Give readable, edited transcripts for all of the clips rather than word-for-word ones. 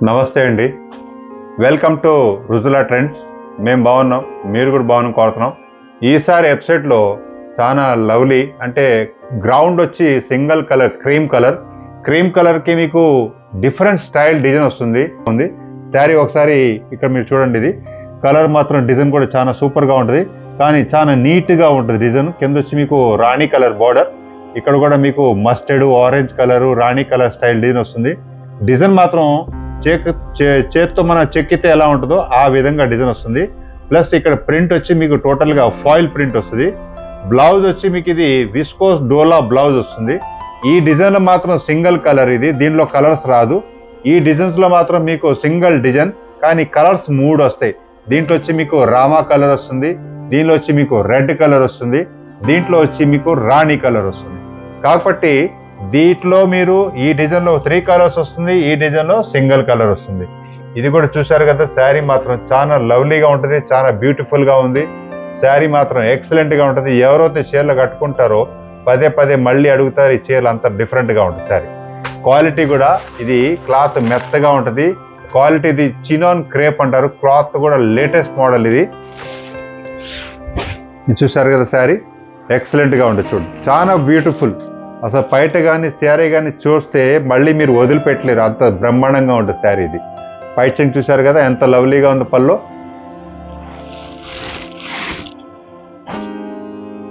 నమస్తే అండి. Welcome to Rujula trends. మేము బాగున్నాం, మీరు కూడా బాగున్నాం కోరుతున్నాం. ఈసారి వెబ్సైట్లో చాలా లవ్లీ అంటే గ్రౌండ్ వచ్చి సింగిల్ కలర్ క్రీమ్ కలర్కి మీకు డిఫరెంట్ స్టైల్ డిజైన్ వస్తుంది. శారీ ఒకసారి ఇక్కడ మీరు చూడండి. ఇది కలర్ మాత్రం డిజైన్ కూడా చాలా సూపర్గా ఉంటుంది, కానీ చాలా నీట్గా ఉంటుంది డిజైన్. కింద వచ్చి మీకు రాణి కలర్ బార్డర్, ఇక్కడ కూడా మీకు మస్టర్డ్ ఆరెంజ్ కలరు రాణి కలర్ స్టైల్ డిజైన్ వస్తుంది. డిజైన్ మాత్రం చేత్తో మనం చెక్కితే ఎలా ఉంటుందో ఆ విధంగా డిజైన్ వస్తుంది. ప్లస్ ఇక్కడ ప్రింట్ వచ్చి మీకు టోటల్గా ఫాయిల్ ప్రింట్ వస్తుంది. బ్లౌజ్ వచ్చి మీకు ఇది విస్కోస్ డోలా బ్లౌజ్ వస్తుంది. ఈ డిజైన్లో మాత్రం సింగిల్ కలర్, ఇది దీనిలో కలర్స్ రాదు. ఈ డిజైన్స్లో మాత్రం మీకు సింగిల్ డిజైన్ కానీ కలర్స్ 3 వస్తాయి. దీంట్లో వచ్చి మీకు రామా కలర్ వస్తుంది, దీనిలో వచ్చి మీకు రెడ్ కలర్ వస్తుంది, దీంట్లో వచ్చి మీకు రాణి కలర్ వస్తుంది. కాబట్టి దీంట్లో మీరు ఈ డిజైన్లో 3 కలర్స్ వస్తుంది, ఈ డిజైన్లో సింగిల్ కలర్ వస్తుంది. ఇది కూడా చూసారు కదా. శారీ మాత్రం చాలా లవ్లీగా ఉంటుంది, చాలా బ్యూటిఫుల్గా ఉంది. శారీ మాత్రం ఎక్సలెంట్గా ఉంటుంది. ఎవరైతే చీరలు కట్టుకుంటారో పదే పదే మళ్ళీ అడుగుతారు. ఈ చీరలు అంత డిఫరెంట్గా ఉంటుంది. శారీ క్వాలిటీ కూడా ఇది క్లాత్ మెత్తగా ఉంటుంది. క్వాలిటీ ఇది చినాన్ క్రేప్ అంటారు. క్లాత్ కూడా లేటెస్ట్ మోడల్. ఇది చూసారు కదా. శారీ ఎక్సలెంట్గా ఉంటుంది. చూడండి, చాలా బ్యూటిఫుల్. అసలు బయట కానీ శారీ కానీ చూస్తే మళ్ళీ మీరు వదిలిపెట్టలేరు, అంత బ్రహ్మాండంగా ఉంటుంది శారీ. ఇది పైచింగ్ చూసారు కదా ఎంత లవ్లీగా ఉంది. పల్లో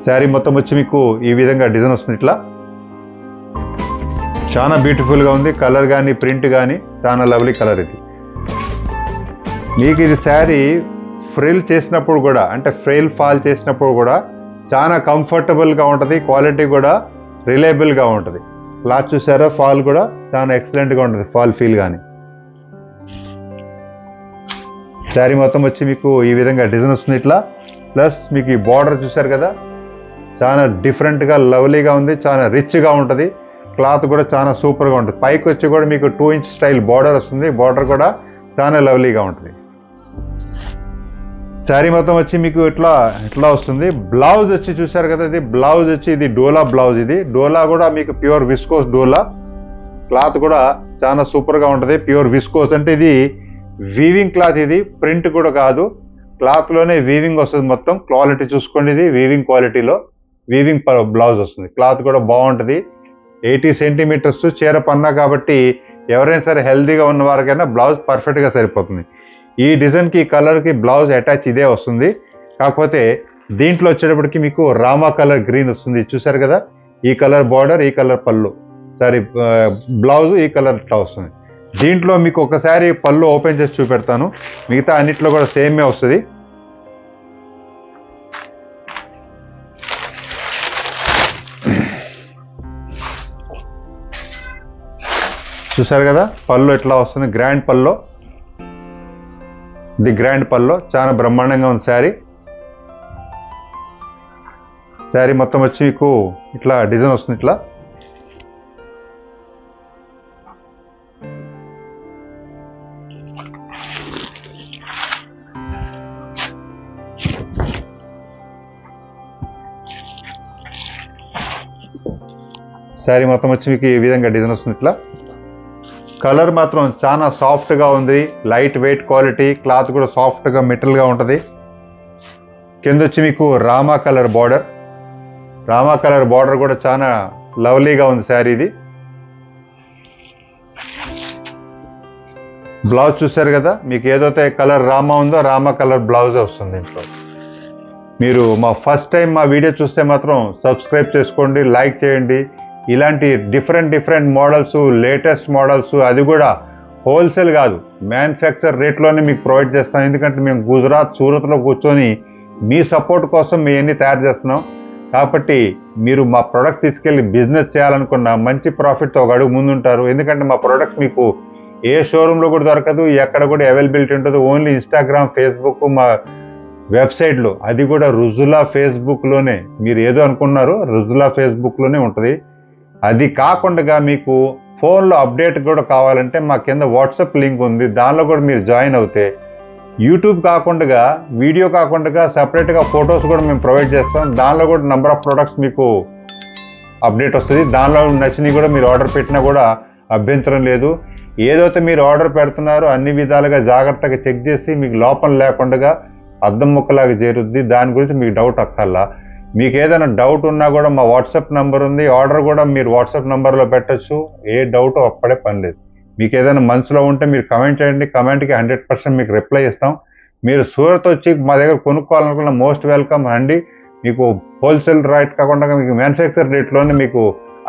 శారీ మొత్తం వచ్చి మీకు ఈ విధంగా డిజైన్ వస్తుంది. ఇట్లా చాలా బ్యూటిఫుల్గా ఉంది. కలర్ కానీ ప్రింట్ కానీ చాలా లవ్లీ కలర్. ఇది మీకు ఇది శారీ ఫ్రిల్ చేసినప్పుడు కూడా అంటే ఫ్రిల్ ఫాల్ చేసినప్పుడు కూడా చాలా కంఫర్టబుల్గా ఉంటుంది. క్వాలిటీ కూడా రిలయబుల్గా ఉంటుంది. క్లాత్ చూసారా, ఫాల్ కూడా చాలా ఎక్సలెంట్గా ఉంటుంది. ఫాల్ ఫీల్ కానీ శారీ మొత్తం వచ్చి మీకు ఈ విధంగా డిజైన్ వస్తుంది ఇట్లా. ప్లస్ మీకు ఈ బార్డర్ చూసారు కదా, చాలా డిఫరెంట్గా లవ్లీగా ఉంది, చాలా రిచ్గా ఉంటుంది. క్లాత్ కూడా చాలా సూపర్గా ఉంటుంది. పైకి వచ్చి కూడా మీకు 2 ఇంచ్ స్టైల్ బార్డర్ వస్తుంది. బార్డర్ కూడా చాలా లవ్లీగా ఉంటుంది. శారీ మొత్తం వచ్చి మీకు ఇట్లా వస్తుంది. బ్లౌజ్ వచ్చి చూసారు కదా, ఇది బ్లౌజ్ వచ్చి ఇది డోలా బ్లౌజ్. ఇది డోలా కూడా మీకు ప్యూర్ విస్కోస్ డోలా. క్లాత్ కూడా చాలా సూపర్గా ఉంటుంది. ప్యూర్ విస్కోస్ అంటే ఇది వీవింగ్ క్లాత్, ఇది ప్రింట్ కూడా కాదు. క్లాత్లోనే వీవింగ్ వస్తుంది మొత్తం. క్వాలిటీ చూసుకోండి, ఇది వీవింగ్ క్వాలిటీలో వీవింగ్ బ్లౌజ్ వస్తుంది. క్లాత్ కూడా బాగుంటుంది. 80 సెంటీమీటర్స్ చీర పన్నా కాబట్టి ఎవరైనా సరే హెల్తీగా ఉన్న వారికైనా బ్లౌజ్ పర్ఫెక్ట్గా సరిపోతుంది. ఈ డిజైన్కి కలర్కి బ్లౌజ్ అటాచ్ ఇదే వస్తుంది. కాకపోతే దీంట్లో వచ్చేటప్పటికి మీకు రామా కలర్ గ్రీన్ వస్తుంది. చూసారు కదా, ఈ కలర్ బార్డర్, ఈ కలర్ పళ్ళు. సారీ బ్లౌజ్ ఈ కలర్ ఇట్లా వస్తుంది. దీంట్లో మీకు ఒకసారి పళ్ళు ఓపెన్ చేసి చూపెడతాను. మిగతా అన్నిట్లో కూడా సేమే వస్తుంది. చూసారు కదా, పళ్ళు ఎట్లా వస్తుంది. గ్రాండ్ పళ్ళు, ది గ్రాండ్ పల్లో చాలా బ్రహ్మాండంగా ఉంది శారీ. శారీ మొత్తం వచ్చి మీకు ఇట్లా డిజైన్ వస్తుంది. ఇట్లా శారీ మొత్తం వచ్చి మీకు ఈ విధంగా డిజైన్ వస్తుంది. ఇట్లా కలర్ మాత్రం చాలా సాఫ్ట్గా ఉంది, లైట్ వెయిట్ క్వాలిటీ. క్లాత్ కూడా సాఫ్ట్గా మెటల్గా ఉంటుంది. కింద వచ్చి మీకు Rama colour border. Rama colour border కూడా చాలా లవ్లీగా ఉంది శారీ. ఇది బ్లౌజ్ చూసారు కదా, మీకు ఏదైతే కలర్ రామా ఉందో రామా కలర్ బ్లౌజ్ వస్తుంది ఇంట్లో. మీరు మా ఫస్ట్ టైం మా వీడియో చూస్తే మాత్రం సబ్స్క్రైబ్ చేసుకోండి, లైక్ చేయండి. ఇలాంటి డిఫరెంట్ మోడల్స్, లేటెస్ట్ మోడల్స్, అది కూడా హోల్సేల్ కాదు, మ్యానుఫ్యాక్చర్ రేట్లోనే మీకు ప్రొవైడ్ చేస్తాం. ఎందుకంటే మేము గుజరాత్, సూరత్లో కూర్చొని మీ సపోర్ట్ కోసం మేము అన్ని తయారు చేస్తున్నాం. కాబట్టి మీరు మా ప్రోడక్ట్ తీసుకెళ్ళి బిజినెస్ చేయాలనుకున్నా మంచి ప్రాఫిట్తో ఒక అడుగు ముందుంటారు. ఎందుకంటే మా ప్రోడక్ట్ మీకు ఏ షోరూంలో కూడా దొరకదు, ఎక్కడ కూడా అవైలబిలిటీ ఉంటుంది. ఓన్లీ ఇన్స్టాగ్రామ్, ఫేస్బుక్, మా వెబ్సైట్లో, అది కూడా రుజులా ఫేస్బుక్లోనే. మీరు ఏదో అనుకున్నారు, రుజులా ఫేస్బుక్లోనే ఉంటుంది. అది కాకుండా మీకు ఫోన్లో అప్డేట్ కూడా కావాలంటే మా కింద వాట్సాప్ లింక్ ఉంది, దానిలో కూడా మీరు జాయిన్ అవుతే యూట్యూబ్ కాకుండా, వీడియో కాకుండా సపరేట్గా ఫొటోస్ కూడా మేము ప్రొవైడ్ చేస్తాం. దానిలో కూడా నెంబర్ ఆఫ్ ప్రొడక్ట్స్ మీకు అప్డేట్ వస్తుంది. దానిలో నచ్చినవి కూడా మీరు ఆర్డర్ పెట్టినా కూడా అభ్యంతరం లేదు. ఏదైతే మీరు ఆర్డర్ పెడుతున్నారో అన్ని విధాలుగా జాగ్రత్తగా చెక్ చేసి మీకు లోపం లేకుండా అద్దం ముక్కలాగా చేరుద్ది. దాని గురించి మీకు డౌట్ అక్కర్లా. మీకు ఏదైనా డౌట్ ఉన్నా కూడా మా వాట్సాప్ నెంబర్ ఉంది, ఆర్డర్ కూడా మీరు వాట్సాప్ నెంబర్లో పెట్టచ్చు. ఏ డౌట్ అప్పుడే పని లేదు. మీకు ఏదైనా మనసులో ఉంటే మీరు కమెంట్ చేయండి, కమెంట్కి 100% మీకు రిప్లై ఇస్తాం. మీరు సూరత్ వచ్చి మా దగ్గర కొనుక్కోవాలనుకున్న మోస్ట్ వెల్కమ్ అండి. మీకు హోల్సేల్ రేట్ కాకుండా మీకు మ్యానుఫ్యాక్చర్ రేట్లోనే మీకు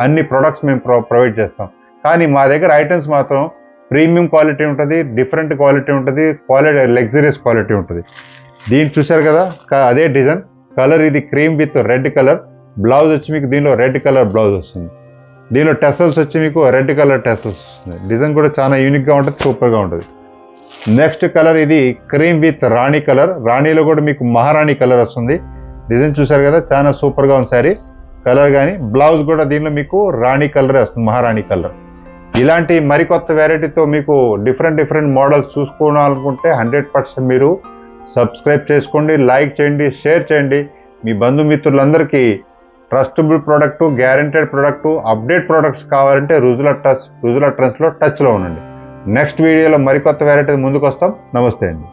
అన్ని ప్రొడక్ట్స్ మేము ప్రొవైడ్ చేస్తాం. కానీ మా దగ్గర ఐటమ్స్ మాత్రం ప్రీమియం క్వాలిటీ ఉంటుంది, డిఫరెంట్ క్వాలిటీ ఉంటుంది, లగ్జరియస్ క్వాలిటీ ఉంటుంది. దీన్ని చూశారు కదా, అదే డిజైన్ కలర్ ఇది cream with red colour. Blouse వచ్చి మీకు దీనిలో రెడ్ కలర్ బ్లౌజ్ వస్తుంది. దీనిలో టెసల్స్ వచ్చి మీకు రెడ్ కలర్ టెసల్స్ వస్తుంది. డిజైన్ కూడా చాలా యూనిక్గా ఉంటుంది, సూపర్గా ఉంటుంది. నెక్స్ట్ కలర్ ఇది క్రీమ్ విత్ రాణి కలర్. రాణిలో కూడా మీకు మహారాణి కలర్ వస్తుంది. డిజైన్ చూశారు కదా, చాలా సూపర్గా ఉంది శారీ కలర్. కానీ బ్లౌజ్ కూడా దీనిలో మీకు రాణి కలరే వస్తుంది, మహారాణి కలర్. ఇలాంటి మరికొత్త వెరైటీతో మీకు డిఫరెంట్ మోడల్స్ చూసుకోవాలనుకుంటే 100% మీరు సబ్స్క్రైబ్ చేసుకోండి, లైక్ చేయండి, షేర్ చేయండి. మీ బంధుమిత్రులందరికీ trustable product, guaranteed product, update products కావాలంటే రుజులా ట్రెండ్స్లో టచ్లో ఉండండి. నెక్స్ట్ వీడియోలో మరికొత్త వెరైటీ ముందుకు వస్తాం. నమస్తే అండి.